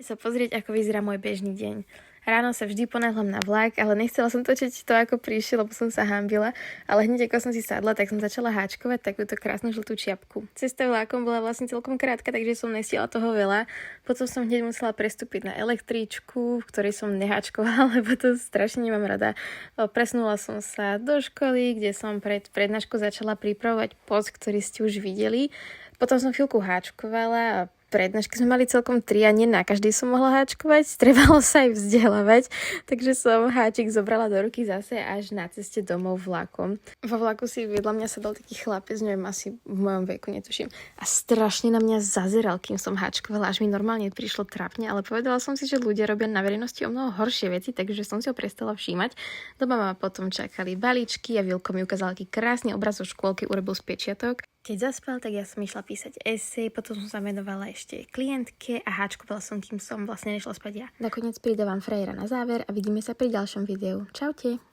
Sa pozrieť, ako vyzerá môj bežný deň. Ráno sa vždy ponáhľam na vlak, ale nechcela som točiť to, ako prišiel, lebo som sa hanbila, ale hneď ako som si sadla, tak som začala háčkovať takúto krásnu žltú čiapku. Cesta vlakom bola vlastne celkom krátka, takže som nestihla toho veľa. Potom som hneď musela prestúpiť na električku, v ktorej som neháčkovala, lebo to strašne nemám rada. Presnula som sa do školy, kde som pred prednáškou začala pripravovať post, ktorý ste už videli. Potom som chvíľku háčkovala a prednášky sme mali celkom 3 a nie na každý som mohla háčkovať, trebalo sa aj vzdelávať, takže som háčik zobrala do ruky zase až na ceste domov vlakom. Vo vlaku si vedľa mňa sadol taký chlapec, neviem, asi v mojom veku, netuším, a strašne na mňa zazeral, kým som háčkovala, až mi normálne prišlo trápne, ale povedala som si, že ľudia robia na verejnosti o mnoho horšie veci, takže som si ho prestala všímať. Doma ma potom čakali balíčky a Vilko mi ukázal aký krásny obraz zo škôlky, urobil z pečiatok. Keď zaspal, tak ja som išla písať esej, potom som sa venovala ešte klientke a háčkovala som, kým som vlastne nešla spať ja. Nakoniec pridávam frajera na záver a vidíme sa pri ďalšom videu. Čaute!